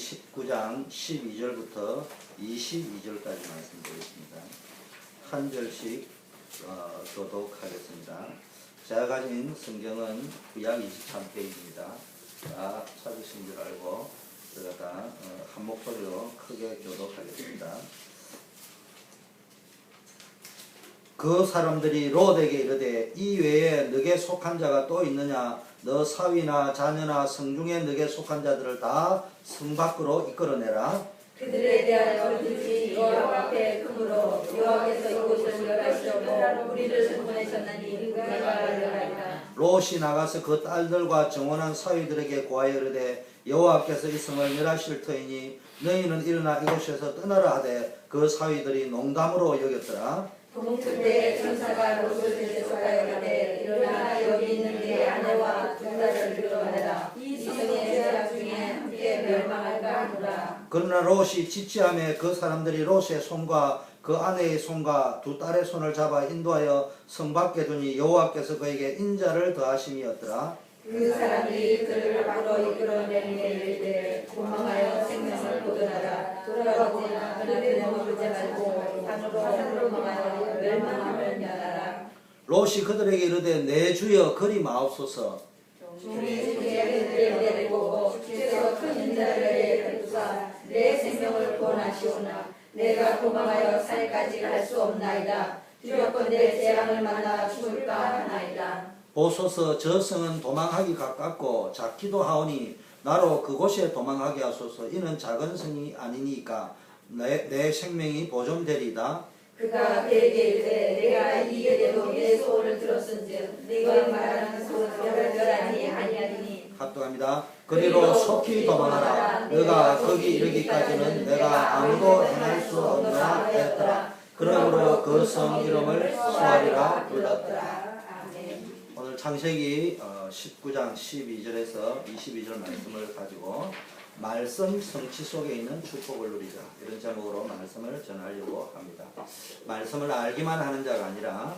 19장 12절부터 22절까지 말씀드리겠습니다. 한 절씩 교독하겠습니다. 제가 가진 성경은 구약 23페이지입니다. 다 찾으신 줄 알고 제가 다 한 목소리로 크게 교독하겠습니다. 그 사람들이 롯에게 이르되 이 외에 너게 속한 자가 또 있느냐? 너 사위나 자녀나 성중에 너게 속한 자들을 다 성 밖으로 이끌어내라. 그들에 대하여 그들이 여호와 앞에 금으로 여호와께서 이곳을 멸하시려고 우리를 보내셨나니 우리가 알려하리라. 롯이 나가서 그 딸들과 정원한 사위들에게 고하여 이르되 여호와께서 이 성을 멸하실 터이니 너희는 일어나 이곳에서 떠나라 하되 그 사위들이 농담으로 여겼더라. 그때 천사가 롯을 대적하여 이르되 일어나 여기 있는 네 아내와 두 딸을 끌어내라. 이 성의 죄악 중에 함께 멸망할까 하노라. 그러나 롯이 지체하며 그 사람들이 롯의 손과 그 아내의 손과 두 딸의 손을 잡아 인도하여 성 밖에 두니 여호와께서 그에게 인자를 더하심이었더라. 그 사람들이 그를 밖으로 이끌어내리되 이르되 도망하여 생명을 보존하라. 돌아오거나 그들의 머무르지 말고 산으로 도망하여 멸망함을 면하라. 롯이 그들에게 이르되 내 주여 그리 마옵소서. 주의 그들을 내리고 주께서 큰 인자를 내게 베푸사 내 생명을 구원하시오나 내가 도망하여 산에까지 갈 수 없나이다. 두렵건대 재앙을 만나 죽을까 하나이다. 보소서 저 성은 도망하기 가깝고 작기도 하오니 나로 그곳에 도망하게 하소서. 이는 작은 성이 아니니까 내 생명이 보존되리다. 그가 그에게 이르되 내가 이게 되도 내 소원을 들었은즉 네가 말하는 소원을 멸하니 아니하리니. 합독합니다. 그리로 속히 도망하라. 너가 거기 이르기까지는 내가 아무도 행할 수 없노라 하였더라. 그러므로 그 성 이름을 수알이라 불렀더라. 오늘 창세기 19장 12절에서 22절 말씀을 가지고 말씀 성취 속에 있는 축복을 누리자, 이런 제목으로 말씀을 전하려고 합니다. 말씀을 알기만 하는 자가 아니라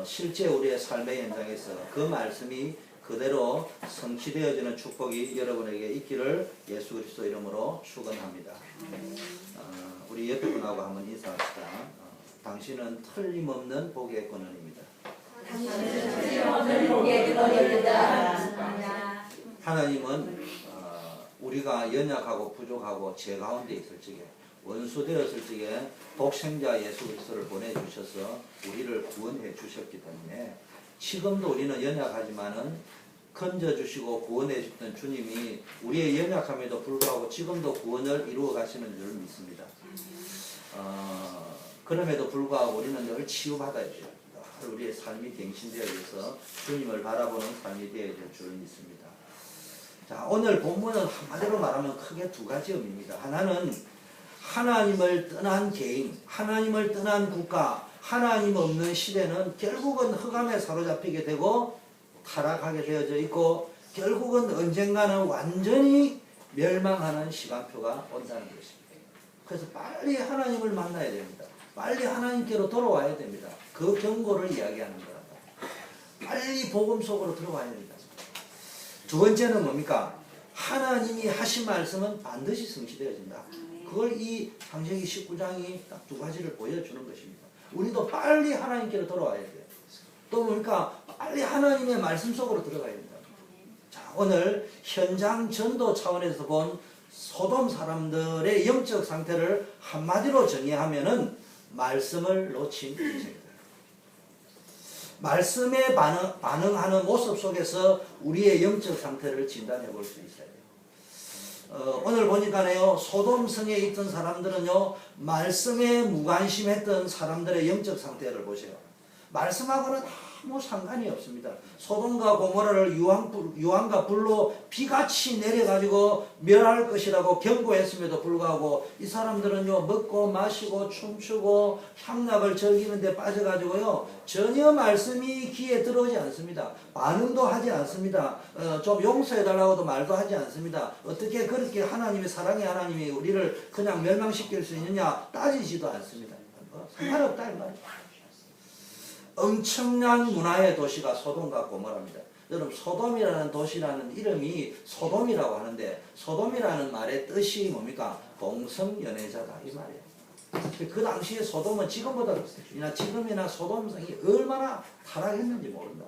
실제 우리의 삶의 현장에서 그 말씀이 그대로 성취되어지는 축복이 여러분에게 있기를 예수 그리스도 이름으로 축원합니다. 우리 옆에 분하고 한번 인사합시다. 당신은 틀림없는 복의 권원입니다. 당신은 틀림없는 복의 권원입니다. 하나님은 우리가 연약하고 부족하고 죄 가운데 있을 적에, 원수 되었을 적에 독생자 예수 그리스도를 보내주셔서 우리를 구원해 주셨기 때문에 지금도 우리는 연약하지만은 건져주시고 구원해 주셨던 주님이 우리의 연약함에도 불구하고 지금도 구원을 이루어 가시는 줄 믿습니다. 그럼에도 불구하고 우리는 늘 치유받아야 돼요. 늘 우리의 삶이 갱신되어 있어서 주님을 바라보는 삶이 되어야 될 줄 믿습니다. 자, 오늘 본문은 한마디로 말하면 크게 두 가지 의미입니다. 하나는 하나님을 떠난 개인, 하나님을 떠난 국가, 하나님 없는 시대는 결국은 흑암에 사로잡히게 되고 타락하게 되어져 있고 결국은 언젠가는 완전히 멸망하는 시간표가 온다는 것입니다. 그래서 빨리 하나님을 만나야 됩니다. 빨리 하나님께로 돌아와야 됩니다. 그 경고를 이야기하는 거랍니다. 빨리 복음 속으로 들어와야 됩니다. 두 번째는 뭡니까? 하나님이 하신 말씀은 반드시 성취되어진다. 그걸 이 창세기 19장이 딱 두 가지를 보여주는 것입니다. 우리도 빨리 하나님께로 돌아와야 돼요. 또 뭡니까? 빨리 하나님의 말씀 속으로 들어가야 된다. 자, 오늘 현장 전도 차원에서 본 소돔 사람들의 영적 상태를 한마디로 정의하면은 말씀을 놓친 인생이다. 말씀에 반응하는 모습 속에서 우리의 영적 상태를 진단해 볼 수 있어야 돼요. 오늘 보니까요, 소돔성에 있던 사람들은요, 말씀에 무관심했던 사람들의 영적 상태를 보세요. 말씀하고는 아무 상관이 없습니다. 소돔과 고모라를 유황과 불로 비같이 내려가지고 멸할 것이라고 경고했음에도 불구하고 이 사람들은요, 먹고 마시고 춤추고 향락을 즐기는 데 빠져가지고요, 전혀 말씀이 귀에 들어오지 않습니다. 반응도 하지 않습니다. 좀 용서해달라고도 말도 하지 않습니다. 어떻게 그렇게 하나님의 사랑의 하나님이 우리를 그냥 멸망시킬 수 있느냐 따지지도 않습니다. 상관없다 이 말이에요. 엄청난 문화의 도시가 소돔과 고모라입니다. 여러분 소돔이라는 도시라는 이름이 소돔이라고 하는데 소돔이라는 말의 뜻이 뭡니까? 동성연애자다 이 말이에요. 그 당시에 소돔은 지금이나 소돔성이 얼마나 타락했는지 모른다.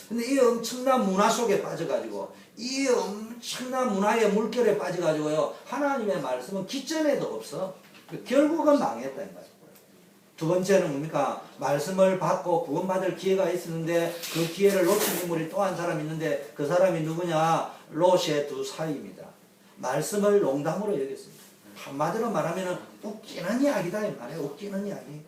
근데 이 엄청난 문화 속에 빠져가지고 이 엄청난 문화의 물결에 빠져가지고요 하나님의 말씀은 기점에도 없어. 결국은 망했다 이 말이에요. 두 번째는 뭡니까? 말씀을 받고 구원받을 기회가 있었는데 그 기회를 놓친 인물이 또 한 사람이 있는데 그 사람이 누구냐? 롯의 두 사이입니다. 말씀을 농담으로 여겼습니다. 한마디로 말하면 웃기는 이야기다 이 말이에요. 웃기는 이야기.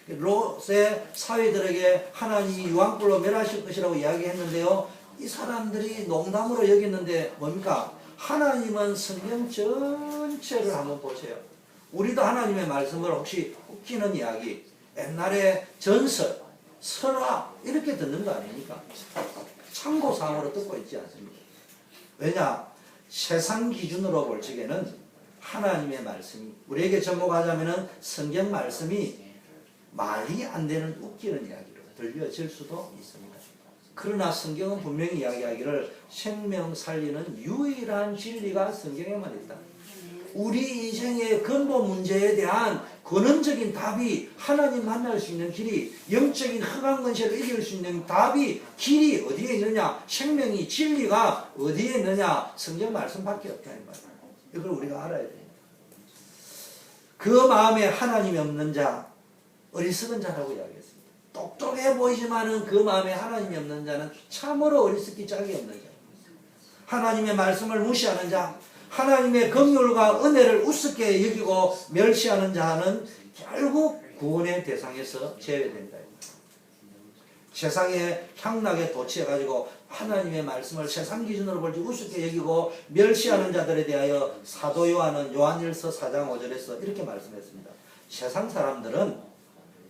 롯의 사위들에게 하나님이 유황불로 멸하실 것이라고 이야기했는데요. 이 사람들이 농담으로 여겼는데 뭡니까? 하나님은 성경 전체를 한번 보세요. 우리도 하나님의 말씀을 혹시 웃기는 이야기, 옛날에 전설, 설화 이렇게 듣는 거 아닙니까? 참고사항으로 듣고 있지 않습니까? 왜냐? 세상 기준으로 볼 적에는 하나님의 말씀이 우리에게 접목하자면 성경 말씀이 말이 안 되는 웃기는 이야기로 들려질 수도 있습니다. 그러나 성경은 분명히 이야기하기를 생명 살리는 유일한 진리가 성경에만 있다. 우리 인생의 근본 문제에 대한 근원적인 답이 하나님 만날 수 있는 길이 영적인 흑암 근세를 이길 수 있는 답이 길이 어디에 있느냐 생명이 진리가 어디에 있느냐 성경 말씀밖에 없다 이 말이에요. 이걸 우리가 알아야 됩니다. 그 마음에 하나님이 없는 자 어리석은 자라고 이야기했습니다. 똑똑해 보이지만은 그 마음에 하나님이 없는 자는 참으로 어리석기 짝이 없는 자. 하나님의 말씀을 무시하는 자, 하나님의 긍휼과 은혜를 우습게 여기고 멸시하는 자는 결국 구원의 대상에서 제외된다. 세상의 향락에 도취해가지고 하나님의 말씀을 세상 기준으로 볼지 우습게 여기고 멸시하는 자들에 대하여 사도 요한은 요한일서 4장 5절에서 이렇게 말씀했습니다. 세상 사람들은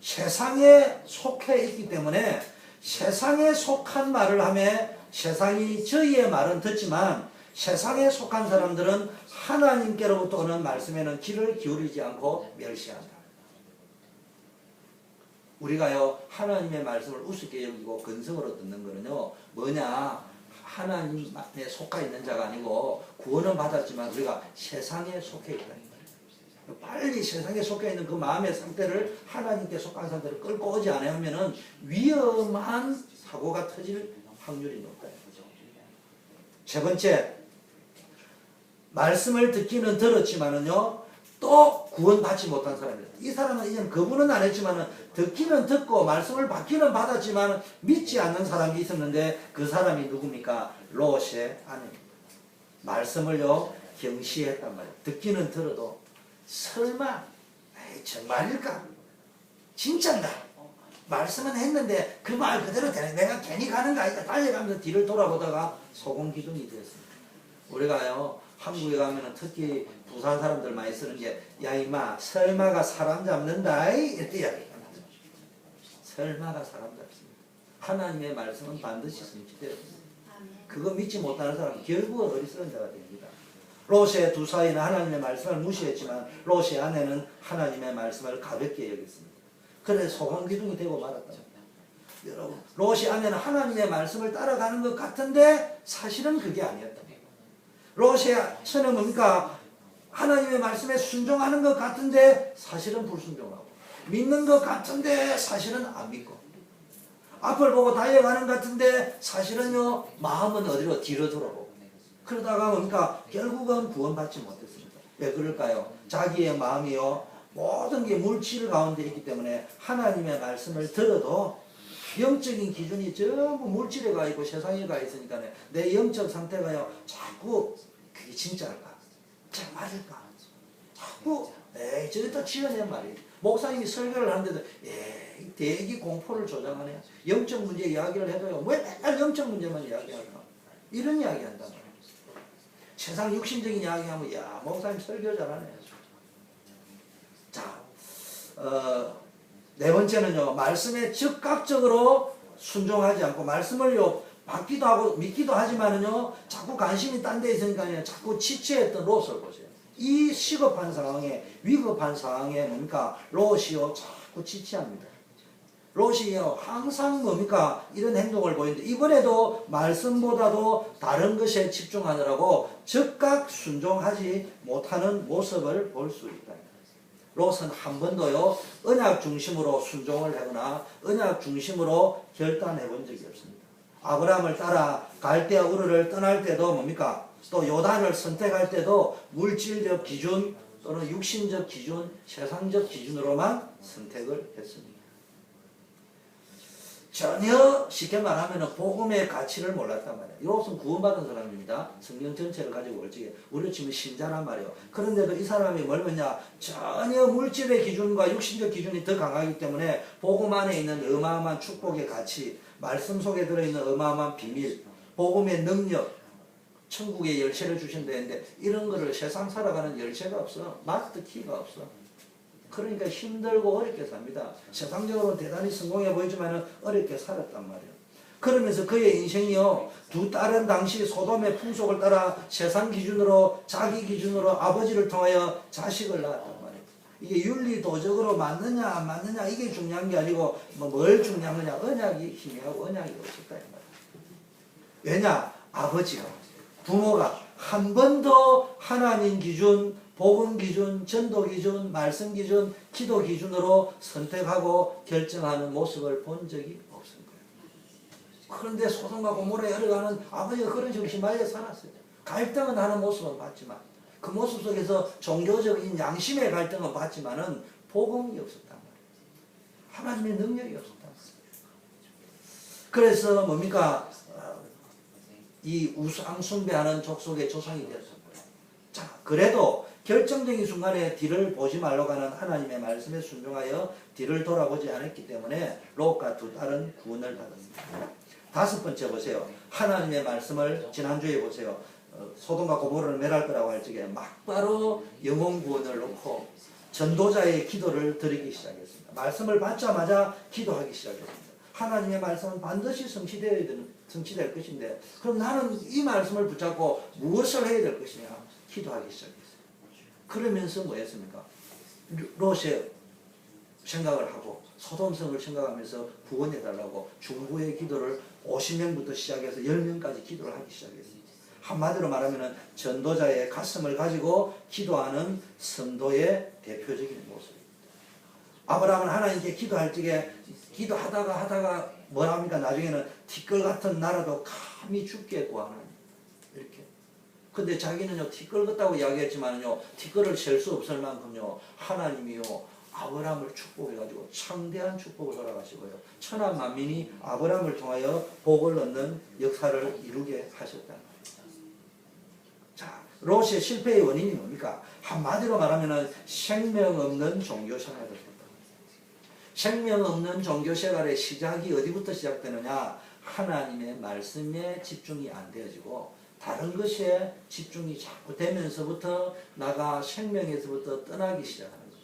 세상에 속해 있기 때문에 세상에 속한 말을 하며 세상이 저희의 말은 듣지만 세상에 속한 사람들은 하나님께로부터 오는 말씀에는 귀를 기울이지 않고 멸시한다. 우리가요 하나님의 말씀을 우습게 여기고 근성으로 듣는 거는요 뭐냐 하나님에 속해 있는 자가 아니고 구원은 받았지만 우리가 세상에 속해 있다. 빨리 세상에 속해 있는 그 마음의 상태를 하나님께 속한 상태를 끌고 오지 않으면 위험한 사고가 터질 확률이 높다. 세 번째, 말씀을 듣기는 들었지만은요 또 구원받지 못한 사람이다. 이 사람은 이제는 거부는 안 했지만은 듣기는 듣고 말씀을 받기는 받았지만 믿지 않는 사람이 있었는데 그 사람이 누굽니까? 롯의 아내입니다. 말씀을요 경시했단 말이에요. 듣기는 들어도 설마 에이, 정말일까? 진짜인가? 말씀은 했는데 그 말 그대로 되네. 내가 괜히 가는 거 아니다. 달려가면서 뒤를 돌아보다가 소금 기둥이 되었습니다. 우리가요 한국에 가면은 특히 부산 사람들 많이 쓰는 게 야 이마 설마가 사람 잡는다 이렇게 이야기합니다. 설마가 사람 잡습니다. 하나님의 말씀은 반드시 성취되었습니다. 그거 믿지 못하는 사람은 결국은 어리석은 자가 됩니다. 롯의 두 사이는 하나님의 말씀을 무시했지만 롯의 아내는 하나님의 말씀을 가볍게 여겼습니다. 그래서 소금 기둥이 되고 말았다. 여러분, 롯의 아내는 하나님의 말씀을 따라가는 것 같은데 사실은 그게 아니었다. 롯의 처는 뭡니까? 하나님의 말씀에 순종하는 것 같은데 사실은 불순종하고 믿는 것 같은데 사실은 안 믿고 앞을 보고 달려가는 것 같은데 사실은요 마음은 어디로 뒤로 돌아오고 그러다가 뭡니까? 결국은 구원받지 못했습니다. 왜 그럴까요? 자기의 마음이요 모든 게 물질 가운데 있기 때문에 하나님의 말씀을 들어도 영적인 기준이 전부 물질에 가 있고 세상에 가 있으니까 내 영적 상태가요 자꾸 그게 진짜일까? 정말일까? 자꾸 에이 저기다 지어낸 말이에요. 목사님이 설교를 하는데도 에이 대기 공포를 조장하네. 영적 문제 이야기를 해도요 왜 맨날 영적 문제만 이야기할까? 이런 이야기 한단 말이에요. 세상 육신적인 이야기하면 야 목사님 설교 잘하네. 자, 네 번째는요 말씀에 즉각적으로 순종하지 않고 말씀을요 받기도 하고 믿기도 하지만은요 자꾸 관심이 딴 데 있으니까요 자꾸 지체했던 롯을 보세요. 이 시급한 상황에 위급한 상황에 뭡니까 롯이요 자꾸 지체합니다. 롯이요 항상 뭡니까 이런 행동을 보이는데 이번에도 말씀보다도 다른 것에 집중하느라고 즉각 순종하지 못하는 모습을 볼 수 있다. 롯은 한 번도요 언약 중심으로 순종을 하거나 언약 중심으로 결단해 본 적이 없습니다. 아브라함을 따라 갈대아 우르를 떠날 때도 뭡니까 또 요단을 선택할 때도 물질적 기준 또는 육신적 기준, 세상적 기준으로만 선택을 했습니다. 전혀 쉽게 말하면 복음의 가치를 몰랐단 말이에요. 롯은 구원받은 사람입니다. 성경 전체를 가지고 올 적에 우리로 치면 신자란 말이에요. 그런데도 이 사람이 뭘 보냐 전혀 물질의 기준과 육신적 기준이 더 강하기 때문에 복음 안에 있는 어마어마한 축복의 가치, 말씀 속에 들어있는 어마어마한 비밀, 복음의 능력, 천국의 열쇠를 주신다 했는데 이런 거를 세상 살아가는 열쇠가 없어. 마스터 키가 없어. 그러니까 힘들고 어렵게 삽니다. 세상적으로는 대단히 성공해 보이지만 어렵게 살았단 말이에요. 그러면서 그의 인생이요 두 딸은 당시 소돔의 풍속을 따라 세상 기준으로 자기 기준으로 아버지를 통하여 자식을 낳았단 말이에요. 이게 윤리도적으로 맞느냐 안 맞느냐 이게 중요한 게 아니고 뭘 중요한 거냐 언약이 희미하고 언약이 없었다 이 말이에요. 왜냐 아버지가 부모가 한 번도 하나님 기준 복음 기준, 전도 기준, 말씀 기준, 기도 기준으로 선택하고 결정하는 모습을 본 적이 없은 거예요. 그런데 소돔과 고모라에 흘러가는 아버지가 그런 식으로 휘말려 살았어요. 갈등은 하는 모습은 봤지만 그 모습 속에서 종교적인 양심의 갈등은 봤지만은 복음이 없었단 말이에요. 하나님의 능력이 없었단 말이에요. 그래서 뭡니까? 이 우상 숭배하는 족속의 조상이 되었던 거예요. 자, 그래도 결정적인 순간에 뒤를 보지 말라고 하는 하나님의 말씀에 순종하여 뒤를 돌아보지 않았기 때문에 롯과 두 딸은 구원을 받았습니다. 다섯 번째 보세요. 하나님의 말씀을 지난주에 보세요. 소돔과 고모라를 멸할 거라고 할 적에 막바로 영혼 구원을 놓고 전도자의 기도를 드리기 시작했습니다. 말씀을 받자마자 기도하기 시작했습니다. 하나님의 말씀은 반드시 성취될 것인데 그럼 나는 이 말씀을 붙잡고 무엇을 해야 될 것이냐 기도하기 시작했어요. 그러면서 뭐 했습니까? 롯의 생각을 하고 소돔성을 생각하면서 구원해달라고 중보의 기도를 50명부터 시작해서 10명까지 기도를 하기 시작했습니다. 한마디로 말하면 전도자의 가슴을 가지고 기도하는 성도의 대표적인 모습입니다. 아브라함은 하나님께 기도할 적에 기도하다가 뭐랍니까? 나중에는 티끌 같은 나라도 감히 죽게 구하는 이렇게. 근데 자기는요 티끌 같다고 이야기했지만요 티끌을 셀 수 없을 만큼요 하나님이요 아브라함을 축복해가지고 창대한 축복을 돌아가시고요 천하 만민이 아브라함을 통하여 복을 얻는 역사를 이루게 하셨다는 거예요. 자, 롯의 실패의 원인이 뭡니까? 한마디로 말하면 생명 없는 종교 생활을 생명 없는 종교 생활의 시작이 어디부터 시작되느냐? 하나님의 말씀에 집중이 안 되어지고 다른 것에 집중이 자꾸 되면서부터 나가 생명에서부터 떠나기 시작하는 거죠.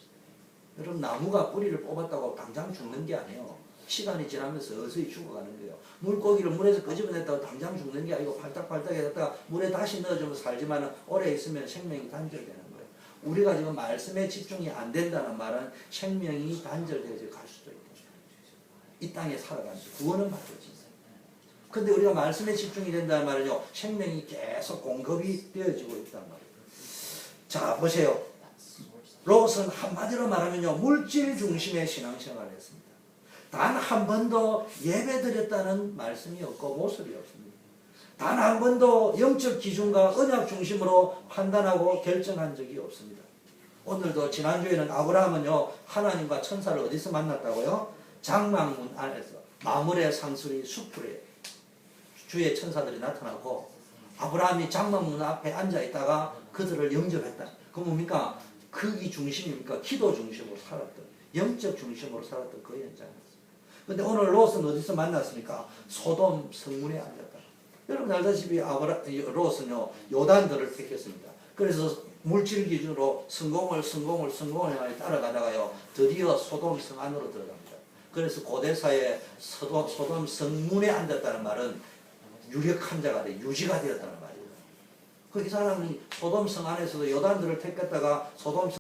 여러분 나무가 뿌리를 뽑았다고 당장 죽는 게 아니에요. 시간이 지나면서 서서히 죽어가는 거예요. 물고기를 물에서 끄집어냈다고 당장 죽는 게 아니고 팔딱팔딱 해놨다가 물에 다시 넣어주면 살지만 오래 있으면 생명이 단절되는 거예요. 우리가 지금 말씀에 집중이 안 된다는 말은 생명이 단절되어져 갈 수도 있다. 이 땅에 살아가면서 구원은 받을 수 있어요. 근데 우리가 말씀에 집중이 된다는 말은요, 생명이 계속 공급이 되어지고 있단 말이에요. 자, 보세요. 롯은 한마디로 말하면요, 물질 중심의 신앙생활을 했습니다. 단 한 번도 예배 드렸다는 말씀이 없고 모습이 없습니다. 단 한 번도 영적 기준과 언약 중심으로 판단하고 결정한 적이 없습니다. 오늘도 지난주에는 아브라함은요 하나님과 천사를 어디서 만났다고요? 장막문 안에서 마물의 상수리 수풀에 주의 천사들이 나타나고 아브라함이 장막문 앞에 앉아 있다가 그들을 영접했다. 그 뭡니까? 극이 중심입니까? 기도 중심으로 살았던 영적 중심으로 살았던 그 현장이었습니다. 근데 오늘 롯은 어디서 만났습니까? 소돔 성문에 앉았다. 여러분 알다시피 롯은요 요단들을 택했습니다. 그래서 물질 기준으로 성공을 많이 따라가다가요 드디어 소돔 성 안으로 들어갑니다. 그래서 고대사에 소돔 성문에 앉았다는 말은 유력한 자가 돼 유지가 되었다는 말이에요. 그 이 사람이 소돔 성 안에서도 요단들을 택했다가 소돔